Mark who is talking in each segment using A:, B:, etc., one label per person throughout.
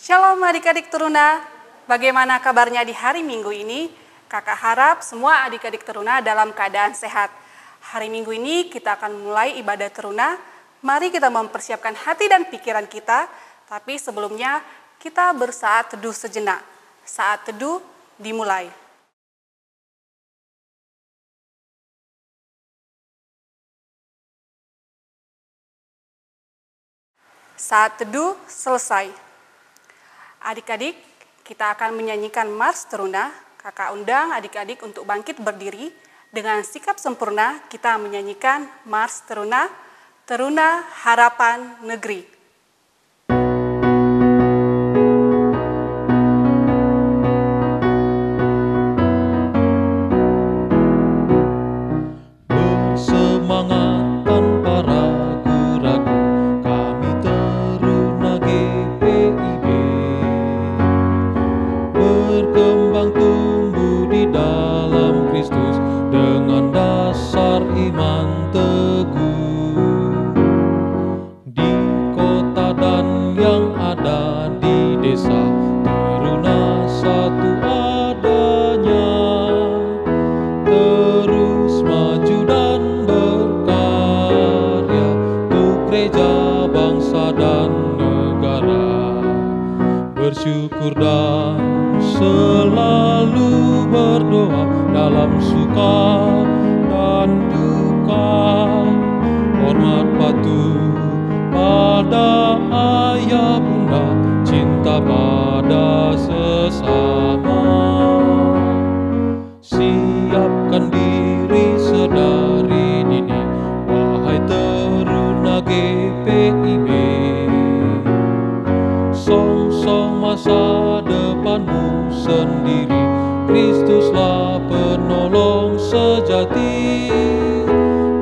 A: Shalom adik-adik Teruna, bagaimana kabarnya di hari Minggu ini? Kakak harap semua adik-adik Teruna dalam keadaan sehat. Hari Minggu ini kita akan mulai ibadah Teruna. Mari kita mempersiapkan hati dan pikiran kita, tapi sebelumnya kita bersaat teduh sejenak. Saat teduh dimulai. Saat teduh selesai. Adik-adik, kita akan menyanyikan Mars Teruna. Kakak undang adik-adik untuk bangkit berdiri. Dengan sikap sempurna kita menyanyikan Mars Teruna, Teruna Harapan Negeri.
B: Bersyukur dan selalu berdoa dalam suka dan duka. Hormat patuh pada ayah bunda, cinta pada sesama. Siapkan diri sedari dini, wahai Teruna GPIB. Song-song masa depanmu sendiri, Kristuslah penolong sejati,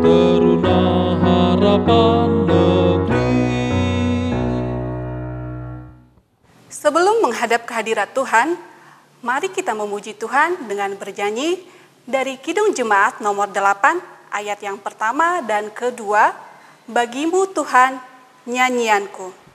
B: Teruna Harapan Negeri.
A: Sebelum menghadap kehadirat Tuhan, mari kita memuji Tuhan dengan bernyanyi dari Kidung Jemaat nomor 8, ayat yang pertama dan kedua, Bagimu Tuhan nyanyianku.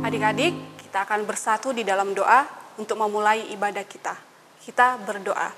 A: Adik-adik, kita akan bersatu di dalam doa untuk memulai ibadah kita. Kita berdoa.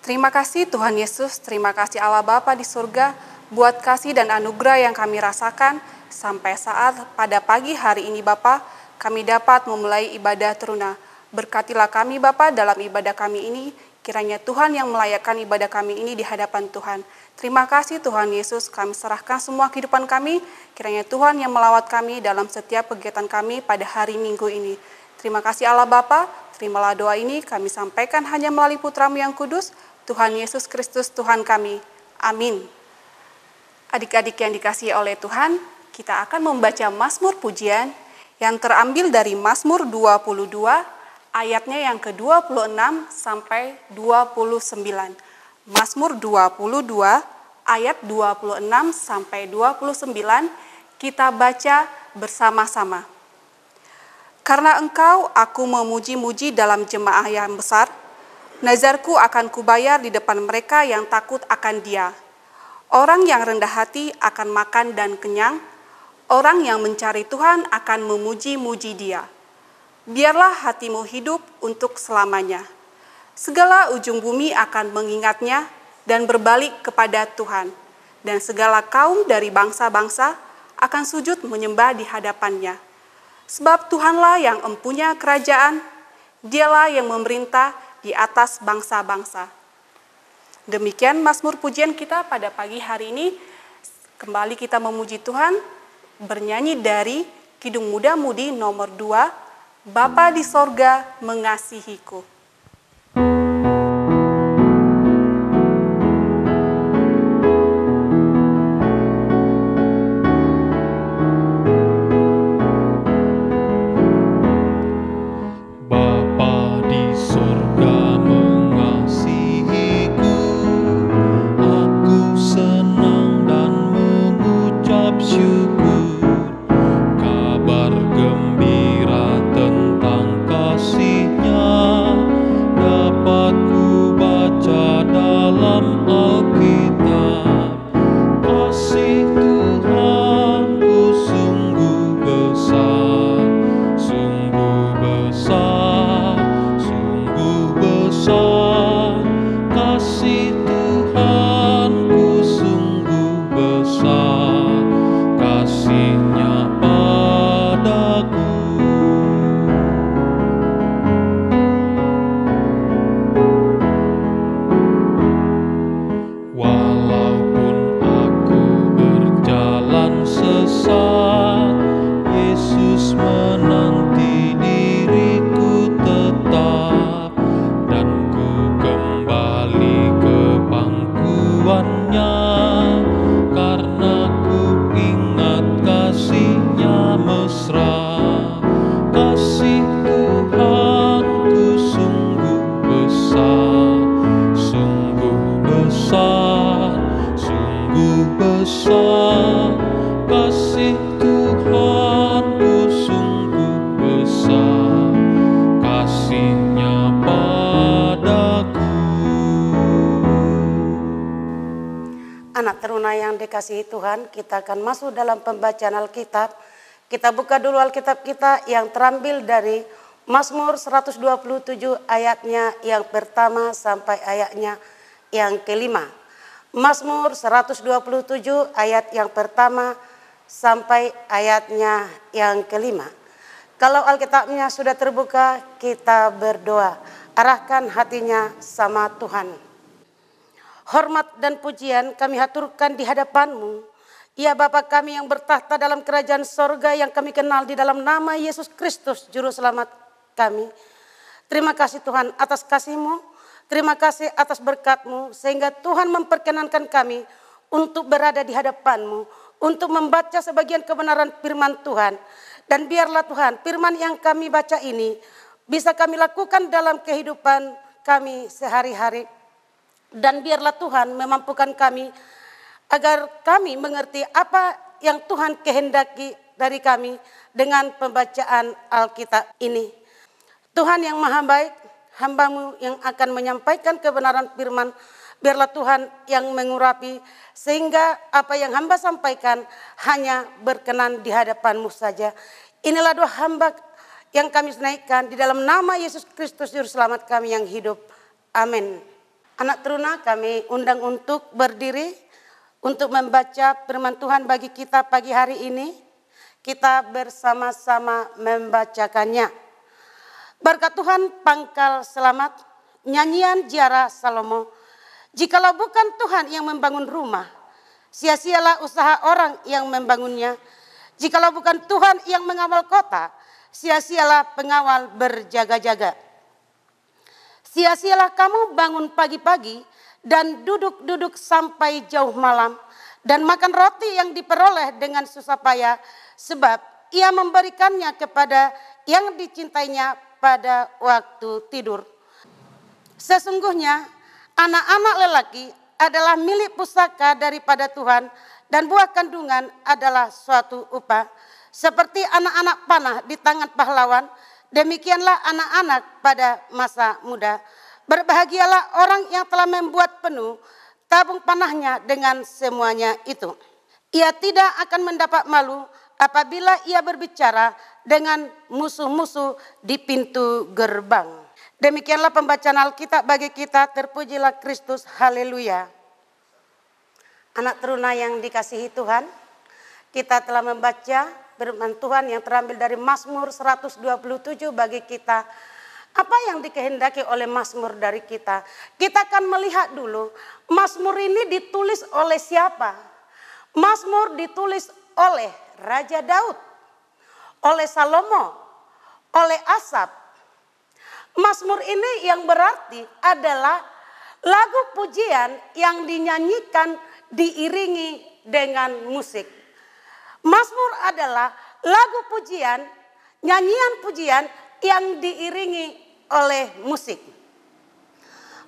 A: Terima kasih Tuhan Yesus, terima kasih Allah Bapa di surga, buat kasih dan anugerah yang kami rasakan sampai saat pada pagi hari ini Bapa, kami dapat memulai ibadah Teruna. Berkatilah kami Bapa dalam ibadah kami ini, kiranya Tuhan yang melayakkan ibadah kami ini di hadapan Tuhan. Terima kasih Tuhan Yesus, kami serahkan semua kehidupan kami, kiranya Tuhan yang melawat kami dalam setiap kegiatan kami pada hari Minggu ini. Terima kasih Allah Bapa, terimalah doa ini kami sampaikan hanya melalui Putra-Mu yang kudus, Tuhan Yesus Kristus Tuhan kami. Amin. Adik-adik yang dikasihi oleh Tuhan, kita akan membaca Mazmur Pujian yang terambil dari Mazmur 22, ayatnya yang ke-26 sampai 29. Mazmur 22, ayat 26 sampai 29, kita baca bersama-sama. Karena Engkau, aku memuji-muji dalam jemaah yang besar, nazarku akan kubayar di depan mereka yang takut akan Dia. Orang yang rendah hati akan makan dan kenyang, orang yang mencari Tuhan akan memuji-muji Dia. Biarlah hatimu hidup untuk selamanya. Segala ujung bumi akan mengingatnya dan berbalik kepada Tuhan, dan segala kaum dari bangsa-bangsa akan sujud menyembah di hadapannya. Sebab Tuhanlah yang empunya kerajaan, Dialah yang memerintah di atas bangsa-bangsa. Demikian Mazmur pujian kita pada pagi hari ini. Kembali kita memuji Tuhan, bernyanyi dari Kidung Muda Mudi nomor 2, Bapa di sorga mengasihiku.
C: Anak teruna yang dikasihi Tuhan, kita akan masuk dalam pembacaan Alkitab. Kita buka dulu Alkitab kita yang terambil dari Mazmur 127 ayatnya yang pertama sampai ayatnya yang kelima. Mazmur 127 ayat yang pertama sampai ayatnya yang kelima. Kalau Alkitabnya sudah terbuka, kita berdoa. Arahkan hatinya sama Tuhan. Hormat dan pujian kami haturkan di hadapan-Mu. Ya Bapa kami yang bertahta dalam kerajaan sorga yang kami kenal di dalam nama Yesus Kristus Juru Selamat kami. Terima kasih Tuhan atas kasih-Mu. Terima kasih atas berkat-Mu. Sehingga Tuhan memperkenankan kami untuk berada di hadapan-Mu. Untuk membaca sebagian kebenaran firman Tuhan. Dan biarlah Tuhan firman yang kami baca ini bisa kami lakukan dalam kehidupan kami sehari-hari. Dan biarlah Tuhan memampukan kami agar kami mengerti apa yang Tuhan kehendaki dari kami dengan pembacaan Alkitab ini. Tuhan yang maha baik, hamba-Mu yang akan menyampaikan kebenaran firman, biarlah Tuhan yang mengurapi sehingga apa yang hamba sampaikan hanya berkenan di hadapan-Mu saja. Inilah doa hamba yang kami naikkan di dalam nama Yesus Kristus Juru Selamat kami yang hidup. Amin. Anak teruna kami undang untuk berdiri untuk membaca firman Tuhan bagi kita pagi hari ini. Kita bersama-sama membacakannya. Berkat Tuhan pangkal selamat, nyanyian Ziarah Salomo. Jikalau bukan Tuhan yang membangun rumah, sia-sialah usaha orang yang membangunnya. Jikalau bukan Tuhan yang mengawal kota, sia-sialah pengawal berjaga-jaga. Sia-sialah kamu bangun pagi-pagi dan duduk-duduk sampai jauh malam dan makan roti yang diperoleh dengan susah payah, sebab ia memberikannya kepada yang dicintainya pada waktu tidur. Sesungguhnya anak-anak lelaki adalah milik pusaka daripada Tuhan, dan buah kandungan adalah suatu upah. Seperti anak-anak panah di tangan pahlawan, demikianlah anak-anak pada masa muda. Berbahagialah orang yang telah membuat penuh tabung panahnya dengan semuanya itu. Ia tidak akan mendapat malu apabila ia berbicara dengan musuh-musuh di pintu gerbang. Demikianlah pembacaan Alkitab bagi kita. Terpujilah Kristus, haleluya. Anak teruna yang dikasihi Tuhan, kita telah membaca firman Tuhan yang terambil dari Mazmur 127 bagi kita. Apa yang dikehendaki oleh Mazmur dari kita? Kita akan melihat dulu, Mazmur ini ditulis oleh siapa? Mazmur ditulis oleh Raja Daud, oleh Salomo, oleh Asaf. Mazmur ini yang berarti adalah lagu pujian yang dinyanyikan diiringi dengan musik. Mazmur adalah lagu pujian, nyanyian pujian yang diiringi oleh musik.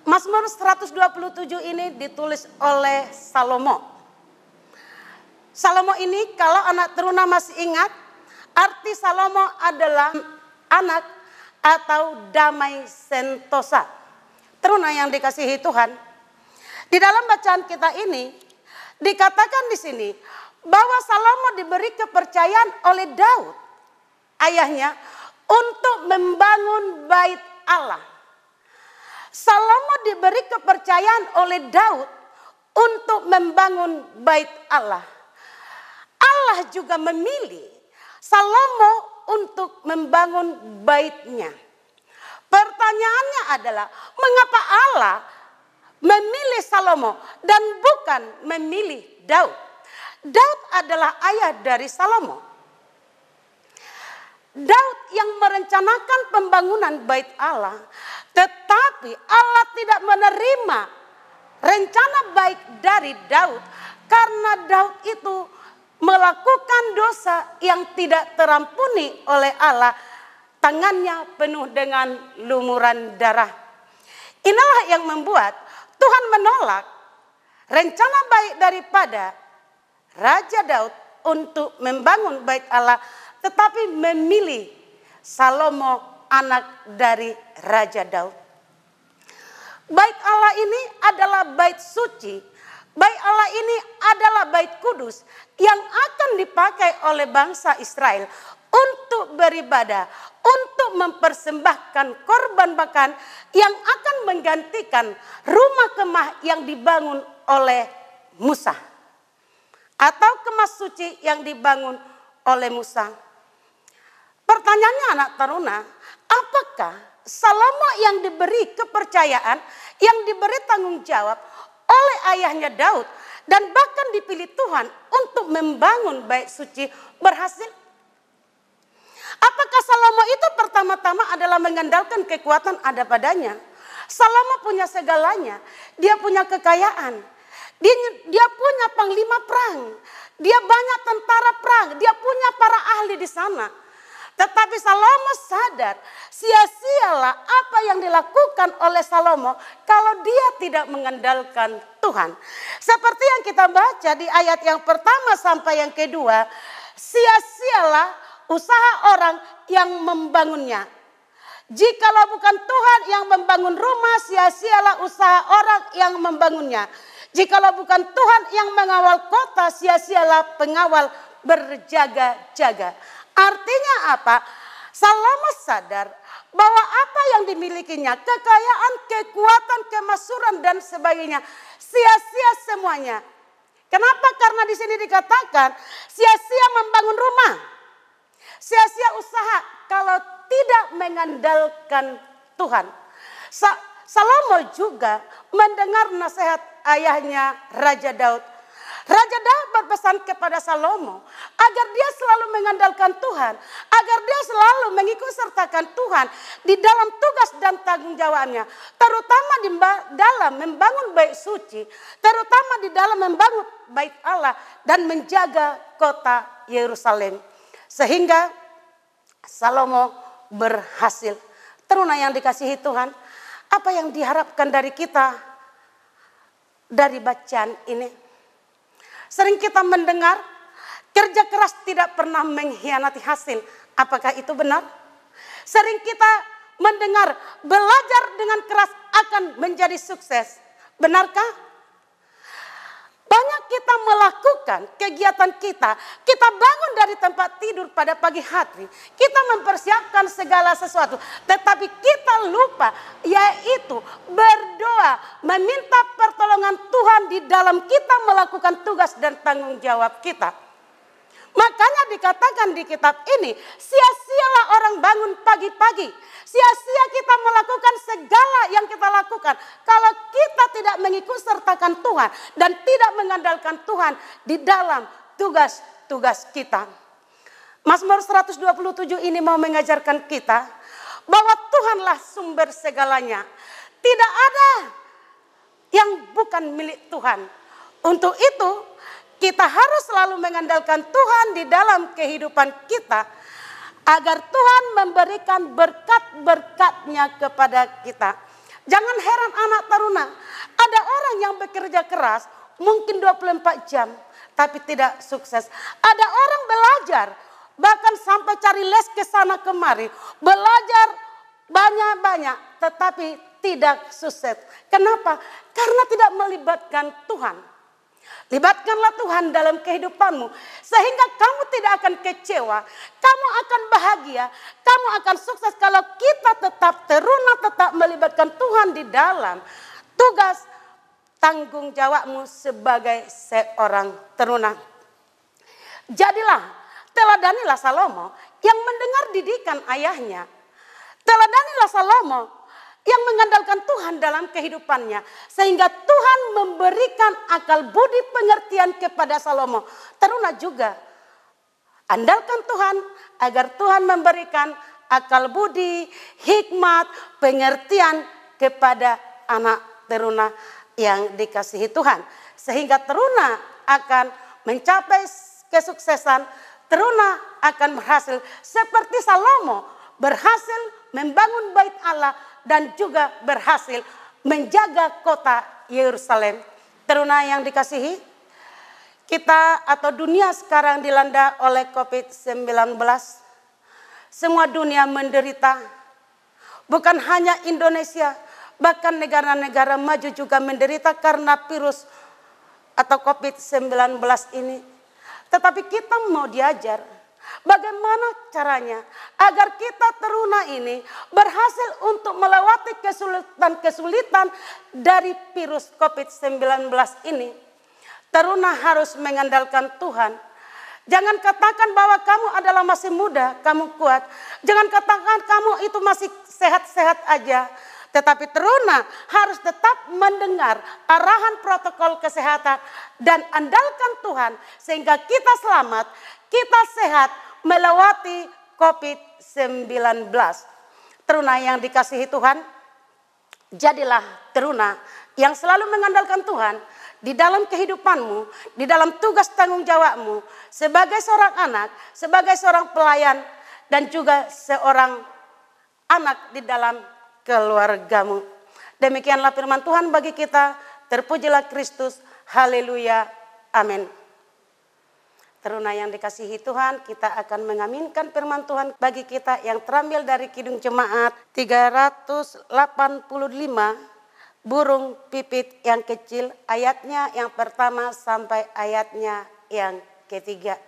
C: Mazmur 127 ini ditulis oleh Salomo. Salomo ini kalau anak teruna masih ingat, arti Salomo adalah anak atau damai sentosa. Teruna yang dikasihi Tuhan, di dalam bacaan kita ini dikatakan di sini bahwa Salomo diberi kepercayaan oleh Daud, ayahnya, untuk membangun bait Allah. Salomo diberi kepercayaan oleh Daud untuk membangun bait Allah. Allah juga memilih Salomo untuk membangun baitnya. Pertanyaannya adalah, mengapa Allah memilih Salomo dan bukan memilih Daud? Daud adalah ayah dari Salomo. Daud yang merencanakan pembangunan bait Allah, tetapi Allah tidak menerima rencana baik dari Daud karena Daud itu melakukan dosa yang tidak terampuni oleh Allah. Tangannya penuh dengan lumuran darah. Inilah yang membuat Tuhan menolak rencana baik daripada Raja Daud untuk membangun bait Allah, tetapi memilih Salomo, anak dari Raja Daud. Bait Allah ini adalah bait suci. Bait Allah ini adalah bait kudus yang akan dipakai oleh bangsa Israel untuk beribadah, untuk mempersembahkan korban bakan yang akan menggantikan rumah kemah yang dibangun oleh Musa, atau kemah suci yang dibangun oleh Musa. Pertanyaannya anak taruna, apakah Salomo yang diberi kepercayaan, yang diberi tanggung jawab oleh ayahnya Daud dan bahkan dipilih Tuhan untuk membangun bait suci berhasil? Apakah Salomo itu pertama-tama adalah mengandalkan kekuatan ada padanya? Salomo punya segalanya, dia punya kekayaan, dia punya panglima perang, dia banyak tentara perang, dia punya para ahli di sana. Tetapi Salomo sadar, sia-sialah apa yang dilakukan oleh Salomo kalau dia tidak mengandalkan Tuhan. Seperti yang kita baca di ayat yang pertama sampai yang kedua, sia-sialah usaha orang yang membangunnya. Jikalau bukan Tuhan yang membangun rumah, sia-sialah usaha orang yang membangunnya. Jikalau bukan Tuhan yang mengawal kota, sia-sialah pengawal berjaga-jaga. Artinya apa? Salomo sadar bahwa apa yang dimilikinya, kekayaan, kekuatan, kemasyhuran dan sebagainya, sia-sia semuanya. Kenapa? Karena di sini dikatakan sia-sia membangun rumah, sia-sia usaha kalau tidak mengandalkan Tuhan. Salomo juga mendengar nasihat ayahnya Raja Daud. Raja Daud berpesan kepada Salomo agar dia selalu mengandalkan Tuhan, agar dia selalu mengikut sertakan Tuhan di dalam tugas dan tanggung jawabnya, terutama di dalam membangun bait suci, terutama di dalam membangun bait Allah dan menjaga kota Yerusalem. Sehingga Salomo berhasil. Teruna yang dikasihi Tuhan, apa yang diharapkan dari kita dari bacaan ini? Sering kita mendengar kerja keras tidak pernah mengkhianati hasil. Apakah itu benar? Sering kita mendengar belajar dengan keras akan menjadi sukses. Benarkah? Banyak kita melakukan kegiatan kita bangun dari tempat tidur pada pagi hari, kita mempersiapkan segala sesuatu, tetapi kita lupa yaitu berdoa, meminta pertolongan Tuhan di dalam kita melakukan tugas dan tanggung jawab kita. Makanya dikatakan di kitab ini, sia-sialah orang bangun pagi-pagi. Sia-sia kita melakukan segala yang kita lakukan kalau kita tidak mengikut sertakan Tuhan dan tidak mengandalkan Tuhan di dalam tugas-tugas kita. Mazmur 127 ini mau mengajarkan kita bahwa Tuhanlah sumber segalanya. Tidak ada yang bukan milik Tuhan. Untuk itu kita harus selalu mengandalkan Tuhan di dalam kehidupan kita, agar Tuhan memberikan berkat-berkatnya kepada kita. Jangan heran anak taruna, ada orang yang bekerja keras mungkin 24 jam tapi tidak sukses. Ada orang belajar bahkan sampai cari les ke sana kemari, belajar banyak-banyak tetapi tidak sukses. Kenapa? Karena tidak melibatkan Tuhan. Libatkanlah Tuhan dalam kehidupanmu sehingga kamu tidak akan kecewa, kamu akan bahagia, kamu akan sukses kalau kita tetap teruna, tetap melibatkan Tuhan di dalam tugas tanggung jawabmu sebagai seorang teruna. Jadilah, teladanilah Salomo yang mendengar didikan ayahnya. Teladanilah Salomo yang mengandalkan Tuhan dalam kehidupannya, sehingga Tuhan memberikan akal budi pengertian kepada Salomo. Teruna juga, andalkan Tuhan agar Tuhan memberikan akal budi, hikmat, pengertian kepada anak teruna yang dikasihi Tuhan. Sehingga teruna akan mencapai kesuksesan, teruna akan berhasil seperti Salomo berhasil membangun bait Allah dan juga berhasil menjaga kota Yerusalem. Teruna yang dikasihi, kita atau dunia sekarang dilanda oleh COVID-19. Semua dunia menderita. Bukan hanya Indonesia, bahkan negara-negara maju juga menderita karena virus atau COVID-19 ini. Tetapi kita mau diajar bagaimana caranya agar kita teruna ini berhasil untuk melewati kesulitan-kesulitan dari virus COVID-19 ini. Teruna harus mengandalkan Tuhan. Jangan katakan bahwa kamu adalah masih muda, kamu kuat. Jangan katakan kamu itu masih sehat-sehat aja. Tetapi teruna harus tetap mendengar arahan protokol kesehatan dan andalkan Tuhan sehingga kita selamat, kita sehat melewati COVID-19. Teruna yang dikasihi Tuhan, jadilah teruna yang selalu mengandalkan Tuhan di dalam kehidupanmu, di dalam tugas tanggung jawabmu sebagai seorang anak, sebagai seorang pelayan, dan juga seorang anak di dalam keluargamu. Demikianlah firman Tuhan bagi kita. Terpujilah Kristus. Haleluya. Amin. Teruna yang dikasihi Tuhan, kita akan mengaminkan firman Tuhan bagi kita yang terambil dari Kidung Jemaat 385, burung pipit yang kecil, ayatnya yang pertama sampai ayatnya yang ketiga.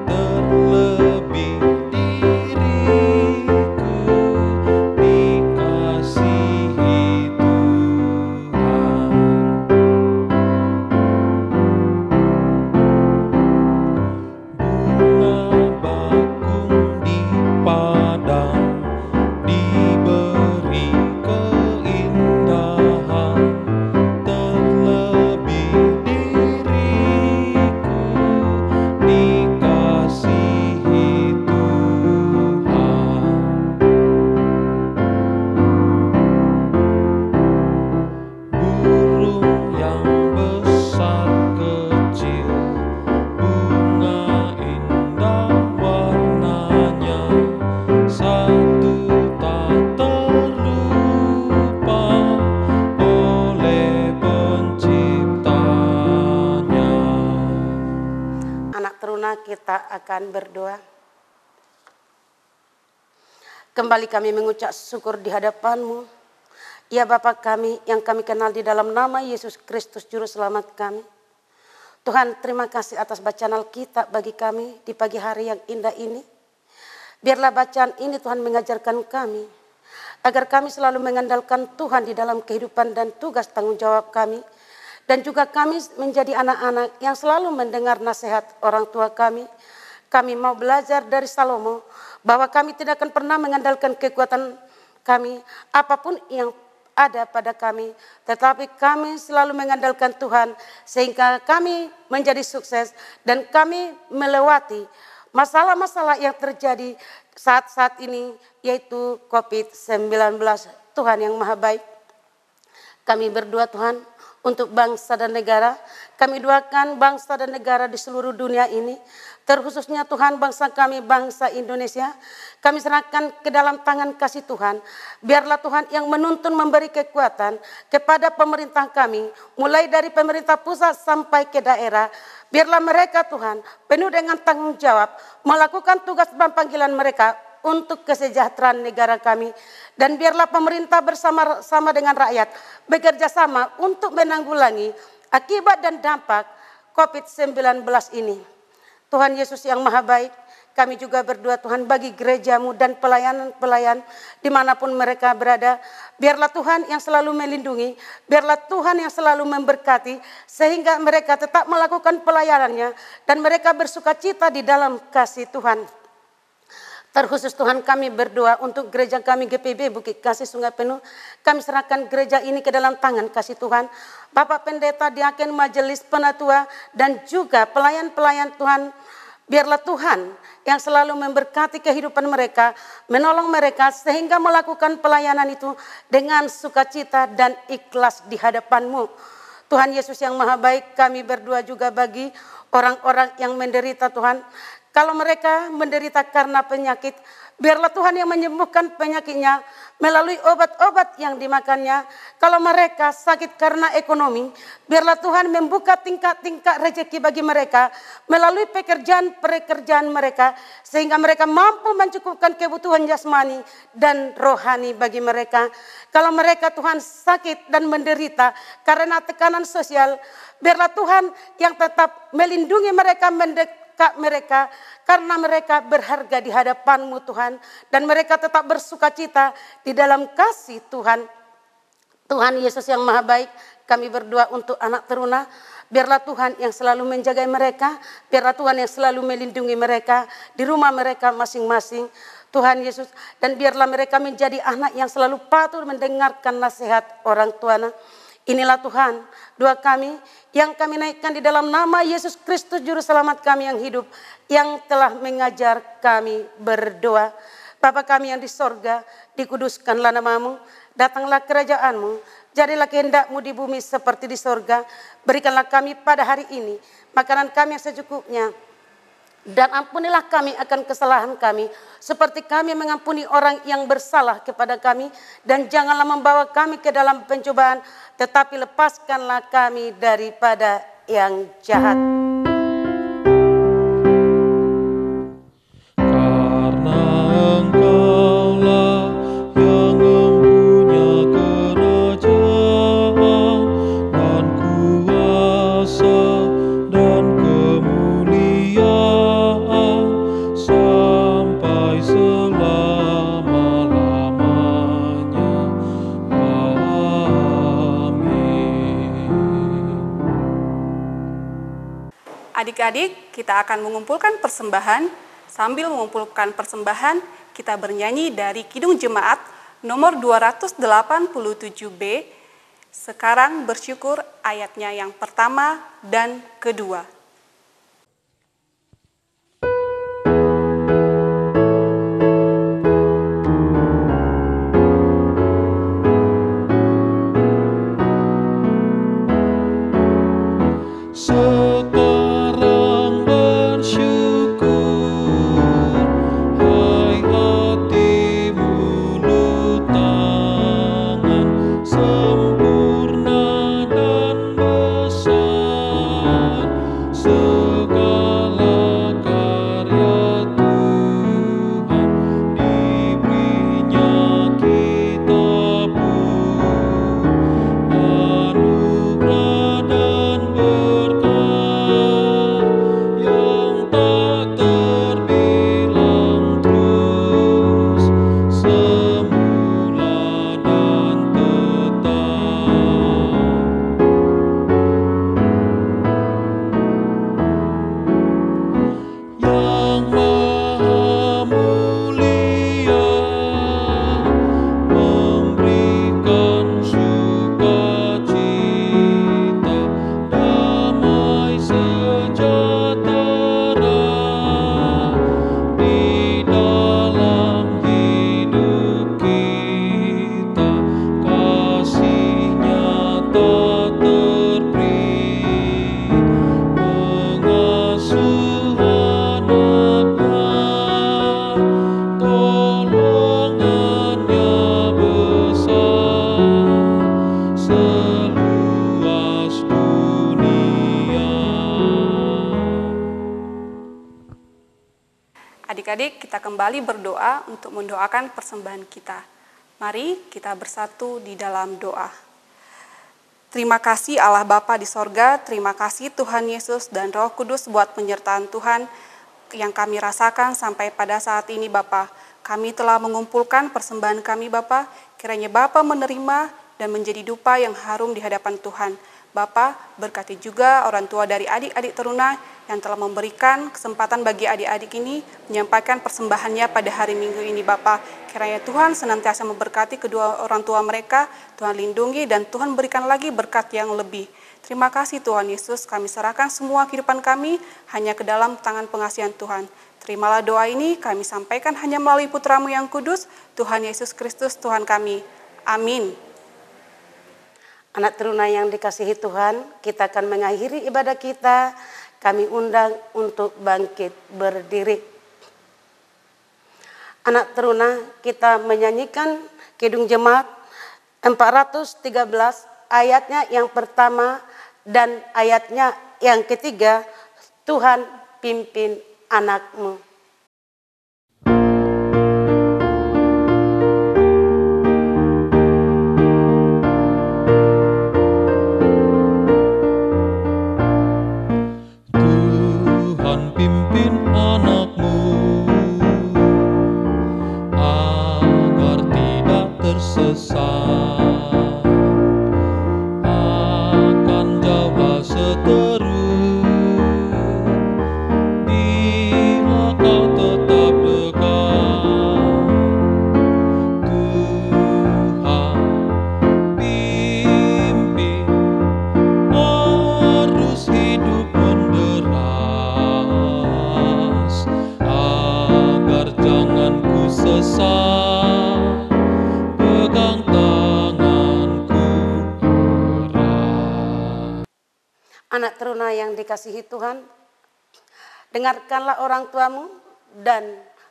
B: Terlebih diriku
C: kita akan berdoa. Kembali kami mengucap syukur di hadapan-Mu, ya Bapa kami yang kami kenal di dalam nama Yesus Kristus Juru Selamat kami. Tuhan, terima kasih atas bacaan Alkitab bagi kami di pagi hari yang indah ini. Biarlah bacaan ini Tuhan mengajarkan kami, agar kami selalu mengandalkan Tuhan di dalam kehidupan dan tugas tanggung jawab kami. Dan juga kami menjadi anak-anak yang selalu mendengar nasihat orang tua kami. Kami mau belajar dari Salomo, bahwa kami tidak akan pernah mengandalkan kekuatan kami, apapun yang ada pada kami, tetapi kami selalu mengandalkan Tuhan, sehingga kami menjadi sukses dan kami melewati masalah-masalah yang terjadi saat-saat ini, yaitu COVID-19. Tuhan yang Maha Baik, kami berdoa Tuhan untuk bangsa dan negara. Kami doakan bangsa dan negara di seluruh dunia ini, terkhususnya Tuhan bangsa kami, bangsa Indonesia. Kami serahkan ke dalam tangan kasih Tuhan. Biarlah Tuhan yang menuntun, memberi kekuatan kepada pemerintah kami, mulai dari pemerintah pusat sampai ke daerah. Biarlah mereka Tuhan penuh dengan tanggung jawab, melakukan tugas dan panggilan mereka untuk kesejahteraan negara kami. Dan biarlah pemerintah bersama-sama dengan rakyat bekerja sama untuk menanggulangi akibat dan dampak COVID-19 ini. Tuhan Yesus yang Maha Baik, kami juga berdoa Tuhan bagi gerejamu dan pelayan-pelayan dimanapun mereka berada. Biarlah Tuhan yang selalu melindungi, biarlah Tuhan yang selalu memberkati, sehingga mereka tetap melakukan pelayanannya dan mereka bersukacita di dalam kasih Tuhan. Terkhusus Tuhan kami berdoa untuk gereja kami GPB Bukit Kasih Sungai Penuh. Kami serahkan gereja ini ke dalam tangan kasih Tuhan. Bapak Pendeta, Diaken, Majelis Penatua, dan juga pelayan-pelayan Tuhan. Biarlah Tuhan yang selalu memberkati kehidupan mereka, menolong mereka sehingga melakukan pelayanan itu dengan sukacita dan ikhlas di hadapan-Mu. Tuhan Yesus yang Maha Baik, kami berdoa juga bagi orang-orang yang menderita Tuhan. Kalau mereka menderita karena penyakit, biarlah Tuhan yang menyembuhkan penyakitnya melalui obat-obat yang dimakannya. Kalau mereka sakit karena ekonomi, biarlah Tuhan membuka tingkat-tingkat rezeki bagi mereka melalui pekerjaan mereka, sehingga mereka mampu mencukupkan kebutuhan jasmani dan rohani bagi mereka. Kalau mereka Tuhan sakit dan menderita karena tekanan sosial, biarlah Tuhan yang tetap melindungi mereka, mereka, karena mereka berharga di hadapan-Mu Tuhan, dan mereka tetap bersukacita di dalam kasih Tuhan. Tuhan Yesus yang Maha Baik, kami berdoa untuk anak teruna. Biarlah Tuhan yang selalu menjaga mereka, biarlah Tuhan yang selalu melindungi mereka di rumah mereka masing-masing, Tuhan Yesus. Dan biarlah mereka menjadi anak yang selalu patuh mendengarkan nasihat orang tuanya. Inilah Tuhan doa kami yang kami naikkan di dalam nama Yesus Kristus Juru Selamat kami yang hidup, yang telah mengajar kami berdoa. Bapa kami yang di sorga, dikuduskanlah nama-Mu, datanglah kerajaan-Mu, jadilah kehendak-Mu di bumi seperti di sorga. Berikanlah kami pada hari ini makanan kami yang secukupnya, dan ampunilah kami akan kesalahan kami, seperti kami mengampuni orang yang bersalah kepada kami. Dan janganlah membawa kami ke dalam pencobaan, tetapi lepaskanlah kami daripada yang jahat.
B: Karena Engkaulah yang mempunyai kerajaan dan kuasa dan kemuliaan sampai selama-lamanya.
A: Adik-adik, kita akan mengumpulkan persembahan. Sambil mengumpulkan persembahan, kita bernyanyi dari Kidung Jemaat nomor 287B. Sekarang bersyukur ayatnya yang pertama dan kedua.
B: Sekarang bersyukur, hai hati mulut tangan, sempurna dan besar
A: Adik-adik, kita kembali berdoa untuk mendoakan persembahan kita. Mari kita bersatu di dalam doa. Terima kasih Allah Bapa di sorga, terima kasih Tuhan Yesus dan Roh Kudus buat penyertaan Tuhan yang kami rasakan sampai pada saat ini Bapa. Kami telah mengumpulkan persembahan kami Bapa, kiranya Bapa menerima dan menjadi dupa yang harum di hadapan Tuhan. Bapa, berkati juga orang tua dari adik-adik teruna yang telah memberikan kesempatan bagi adik-adik ini menyampaikan persembahannya pada hari Minggu ini Bapa. Kiranya Tuhan senantiasa memberkati kedua orang tua mereka, Tuhan lindungi dan Tuhan berikan lagi berkat yang lebih. Terima kasih Tuhan Yesus, kami serahkan semua kehidupan kami hanya ke dalam tangan pengasihan Tuhan. Terimalah doa ini kami sampaikan hanya melalui Putramu yang kudus, Tuhan Yesus Kristus Tuhan kami. Amin.
C: Anak teruna yang dikasihi Tuhan, kita akan mengakhiri ibadah kita. Kami undang untuk bangkit berdiri. Anak teruna, kita menyanyikan Kidung Jemaat 413 ayatnya yang pertama dan ayatnya yang ketiga. Tuhan pimpin anakmu.
B: Pimpin anakmu agar tidak tersesat akan jauh seteru. Bila kau tetap dekat, Tuhan pimpin arus hidup menderas, agar jangan ku sesat, pegang tanganku erat.
C: Anak teruna yang dikasihi Tuhan, dengarkanlah orang tuamu dan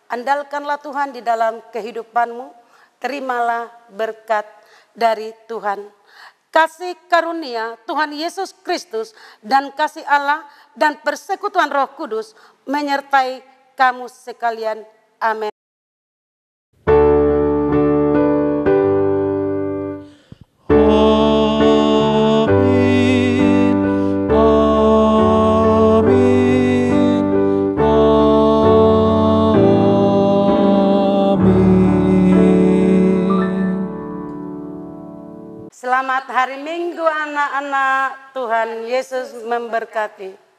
C: andalkanlah Tuhan di dalam kehidupanmu. Terimalah berkat dari Tuhan. Kasih karunia Tuhan Yesus Kristus dan kasih Allah dan persekutuan Roh Kudus menyertai kamu sekalian. Amin. Selamat hari Minggu anak-anak, Tuhan Yesus memberkati.